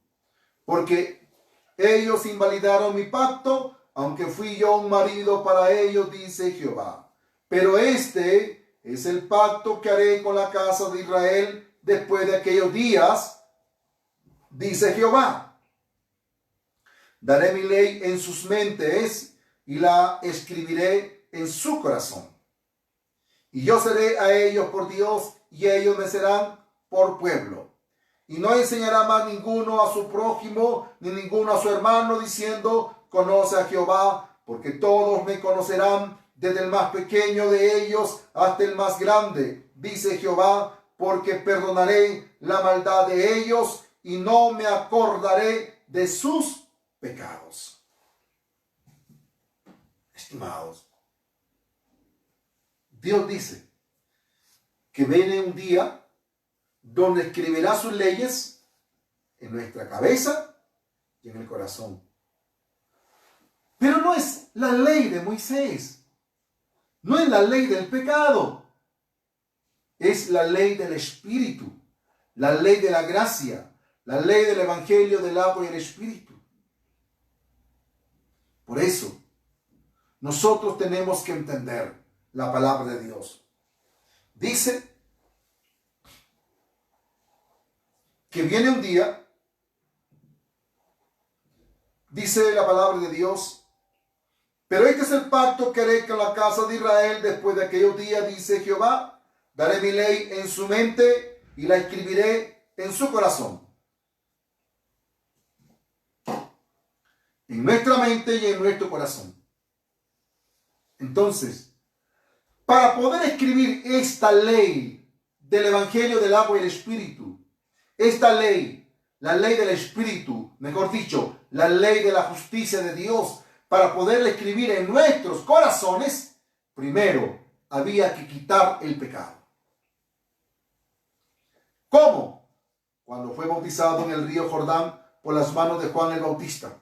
Porque ellos invalidaron mi pacto, aunque fui yo un marido para ellos, dice Jehová. Pero este es el pacto que haré con la casa de Israel después de aquellos días, dice Jehová. Daré mi ley en sus mentes y la escribiré en su corazón. Y yo seré a ellos por Dios y ellos me serán por pueblo. Y no enseñará más ninguno a su prójimo ni ninguno a su hermano diciendo, conoce a Jehová, porque todos me conocerán, desde el más pequeño de ellos hasta el más grande, dice Jehová, porque perdonaré la maldad de ellos y no me acordaré de sus pecados. Estimados, Dios dice que viene un día donde escribirá sus leyes en nuestra cabeza y en el corazón. Pero no es la ley de Moisés, no es la ley del pecado, es la ley del Espíritu, la ley de la gracia, la ley del Evangelio del agua y el Espíritu. Por eso, nosotros tenemos que entender la palabra de Dios. Dice que viene un día, dice la palabra de Dios, pero este es el pacto que haré con la casa de Israel después de aquellos días, dice Jehová, daré mi ley en su mente y la escribiré en su corazón. En nuestra mente y en nuestro corazón. Entonces, para poder escribir esta ley del Evangelio del agua y el Espíritu, esta ley, la ley del Espíritu, mejor dicho, la ley de la justicia de Dios, para poderla escribir en nuestros corazones, primero había que quitar el pecado. ¿Cómo? Cuando fue bautizado en el río Jordán por las manos de Juan el Bautista.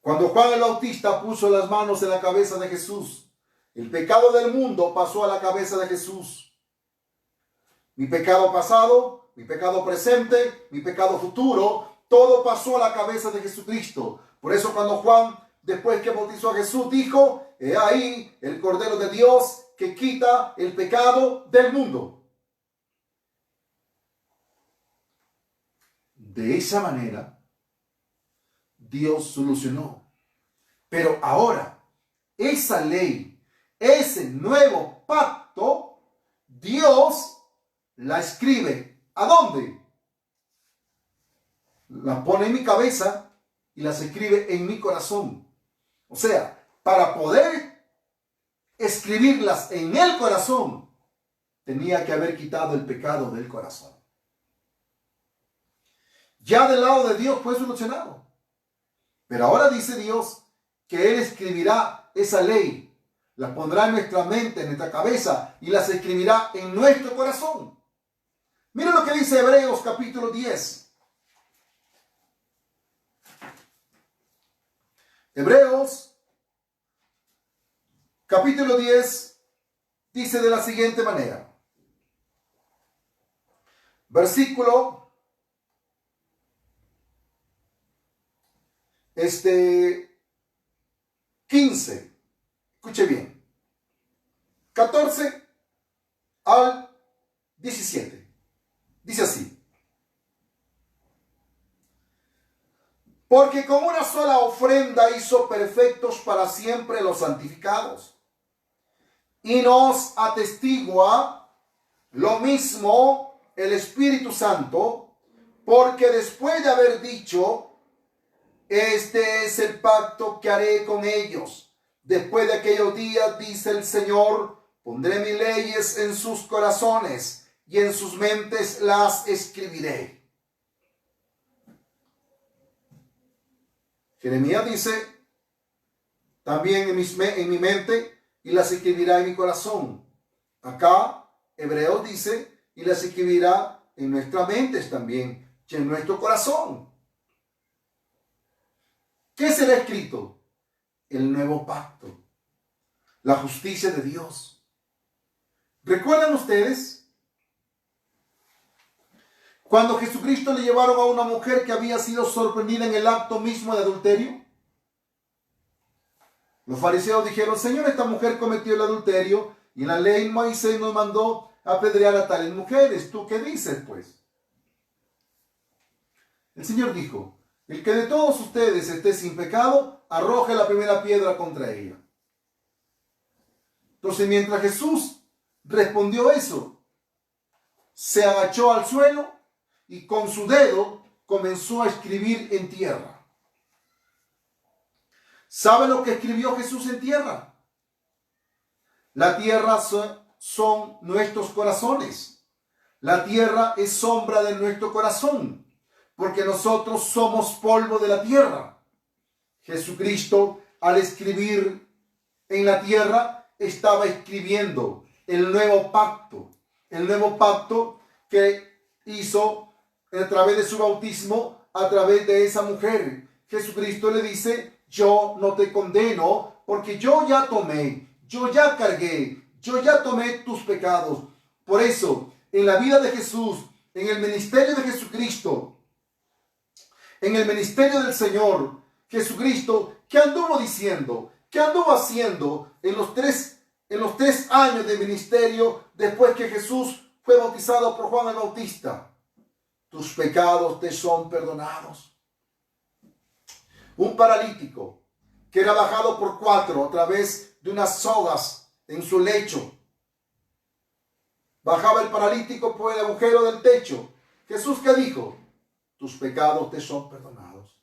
Cuando Juan el Bautista puso las manos en la cabeza de Jesús, el pecado del mundo pasó a la cabeza de Jesús. Mi pecado pasado, mi pecado presente, mi pecado futuro, todo pasó a la cabeza de Jesucristo. Por eso cuando Juan, después que bautizó a Jesús, dijo, he ahí el Cordero de Dios que quita el pecado del mundo. De esa manera, Dios solucionó. Pero ahora, esa ley, ese nuevo pacto, Dios la escribe. ¿A dónde? La pone en mi cabeza y las escribe en mi corazón. O sea, para poder escribirlas en el corazón, tenía que haber quitado el pecado del corazón. Ya del lado de Dios fue solucionado. Pero ahora dice Dios que Él escribirá esa ley, la pondrá en nuestra mente, en nuestra cabeza, y las escribirá en nuestro corazón. Mira lo que dice Hebreos capítulo 10. Hebreos capítulo 10 dice de la siguiente manera. Versículo 15. Escuche bien. 14 al 17. Dice así. Porque con una sola ofrenda hizo perfectos para siempre los santificados. Y nos atestigua lo mismo el Espíritu Santo, porque después de haber dicho, este es el pacto que haré con ellos. Después de aquellos días, dice el Señor, pondré mis leyes en sus corazones y en sus mentes las escribiré. Jeremías dice, también en mi mente y las escribirá en mi corazón. Acá, Hebreos dice, y las escribirá en nuestras mentes también y en nuestro corazón. ¿Qué será escrito? El nuevo pacto, la justicia de Dios. ¿Recuerdan ustedes cuando Jesucristo le llevaron a una mujer que había sido sorprendida en el acto mismo de adulterio? Los fariseos dijeron: Señor, esta mujer cometió el adulterio y en la ley Moisés nos mandó apedrear a tales mujeres. ¿Tú qué dices, pues? El Señor dijo: el que de todos ustedes esté sin pecado, arroje la primera piedra contra ella. Entonces, mientras Jesús respondió eso, se agachó al suelo y con su dedo comenzó a escribir en tierra. ¿Sabe lo que escribió Jesús en tierra? La tierra son nuestros corazones. La tierra es sombra de nuestro corazón, porque nosotros somos polvo de la tierra. Jesucristo, al escribir en la tierra, estaba escribiendo el nuevo pacto que hizo a través de su bautismo, a través de esa mujer. Jesucristo le dice: yo no te condeno, porque yo ya tomé, yo ya cargué, yo ya tomé tus pecados. Por eso, en la vida de Jesús, en el ministerio de Jesucristo, en el ministerio del Señor Jesucristo, ¿qué anduvo diciendo? ¿Qué anduvo haciendo en los tres años de ministerio después que Jesús fue bautizado por Juan el Bautista? Tus pecados te son perdonados. Un paralítico que era bajado por 4 a través de unas sogas en su lecho. Bajaba el paralítico por el agujero del techo. Jesús, ¿qué dijo? Tus pecados te son perdonados.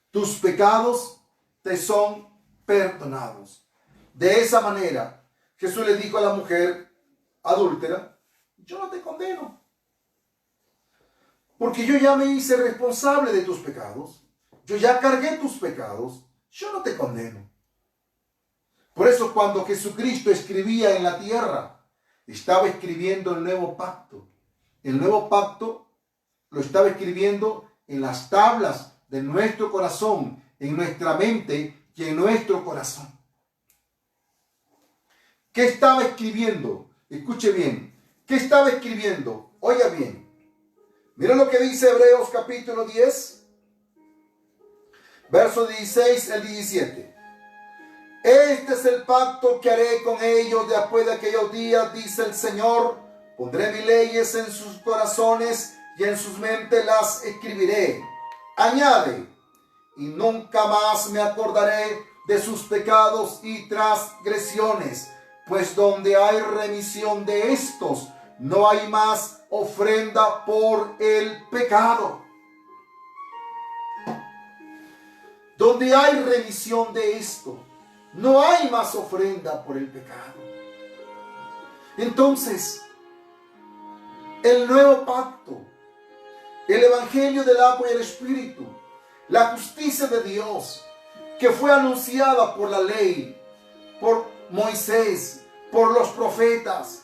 Tus pecados te son perdonados. De esa manera, Jesús le dijo a la mujer adúltera: yo no te condeno, porque yo ya me hice responsable de tus pecados. Yo ya cargué tus pecados. Yo no te condeno. Por eso, cuando Jesucristo escribía en la tierra, estaba escribiendo el nuevo pacto. El nuevo pacto lo estaba escribiendo en las tablas de nuestro corazón, en nuestra mente y en nuestro corazón. ¿Qué estaba escribiendo? Escuche bien. ¿Qué estaba escribiendo? Oiga bien. Mira lo que dice Hebreos capítulo 10, versos 16 al 17. Este es el pacto que haré con ellos después de aquellos días, dice el Señor. Pondré mis leyes en sus corazones y en sus mentes las escribiré. Añade: y nunca más me acordaré de sus pecados y transgresiones, pues donde hay remisión de estos, no hay más ofrenda por el pecado. Donde hay remisión de esto, no hay más ofrenda por el pecado. Entonces, el nuevo pacto, el evangelio del agua y el espíritu, la justicia de Dios, que fue anunciada por la ley, por Moisés, por los profetas,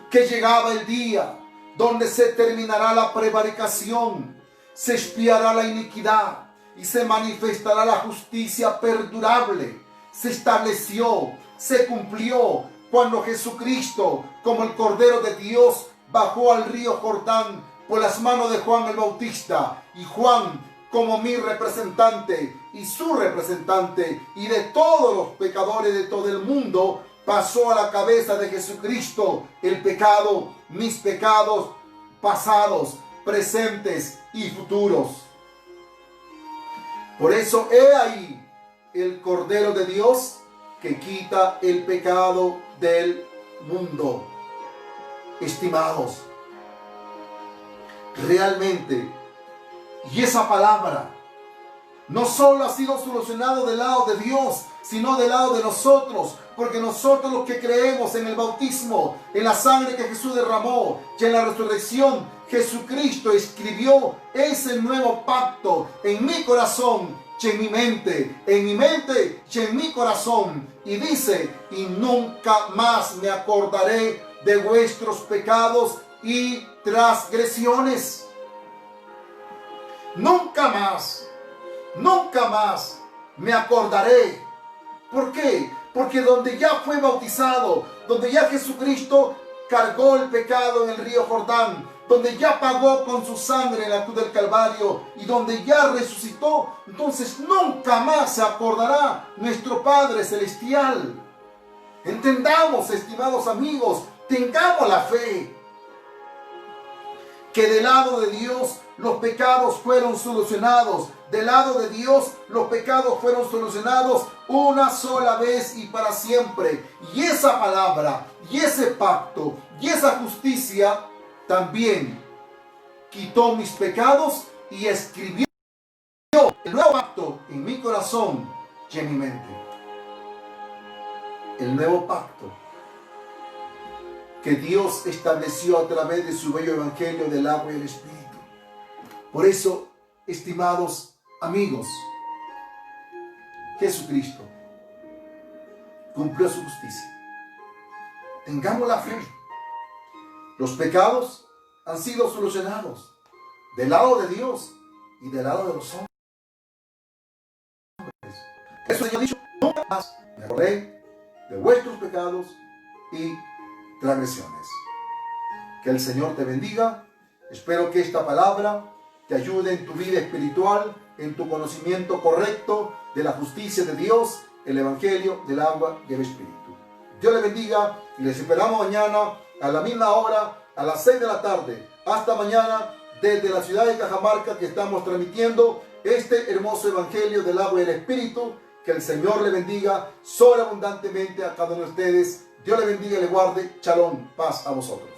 que llegaba el día donde se terminará la prevaricación, se expiará la iniquidad y se manifestará la justicia perdurable. Se estableció, se cumplió cuando Jesucristo, como el Cordero de Dios, bajó al río Jordán por las manos de Juan el Bautista, y Juan, como mi representante y su representante y de todos los pecadores de todo el mundo, pasó a la cabeza de Jesucristo el pecado, mis pecados pasados, presentes y futuros. Por eso he ahí el Cordero de Dios que quita el pecado del mundo. Estimados, realmente, y esa palabra no solo ha sido solucionado del lado de Dios, sino del lado de nosotros, porque nosotros los que creemos en el bautismo, en la sangre que Jesús derramó y en la resurrección, Jesucristo escribió ese nuevo pacto en mi corazón y en mi mente y en mi corazón, y dice: y nunca más me acordaré de vuestros pecados y transgresiones. Nunca más me acordaré. ¿Por qué? Porque donde ya fue bautizado, donde ya Jesucristo cargó el pecado en el río Jordán, donde ya pagó con su sangre en la cruz del Calvario y donde ya resucitó, entonces nunca más se acordará nuestro Padre Celestial. Entendamos, estimados amigos, tengamos la fe que del lado de Dios los pecados fueron solucionados. Del lado de Dios los pecados fueron solucionados una sola vez y para siempre. Y esa palabra, y ese pacto, y esa justicia también quitó mis pecados y escribió el nuevo pacto en mi corazón y en mi mente. El nuevo pacto que Dios estableció a través de su bello evangelio del agua y el Espíritu. Por eso, estimados amigos, Jesucristo cumplió su justicia. Tengamos la fe. Los pecados han sido solucionados del lado de Dios y del lado de los hombres. Eso yo he dicho, nunca más me acordé de vuestros pecados y transgresiones. Que el Señor te bendiga. Espero que esta palabra te ayude en tu vida espiritual, en tu conocimiento correcto de la justicia de Dios, el evangelio del agua y el Espíritu. Dios le bendiga y les esperamos mañana a la misma hora, a las 6 de la tarde. Hasta mañana desde la ciudad de Cajamarca, que estamos transmitiendo este hermoso evangelio del agua y el Espíritu. Que el Señor le bendiga sobreabundantemente a cada uno de ustedes. Dios le bendiga y le guarde. Shalom, paz a vosotros.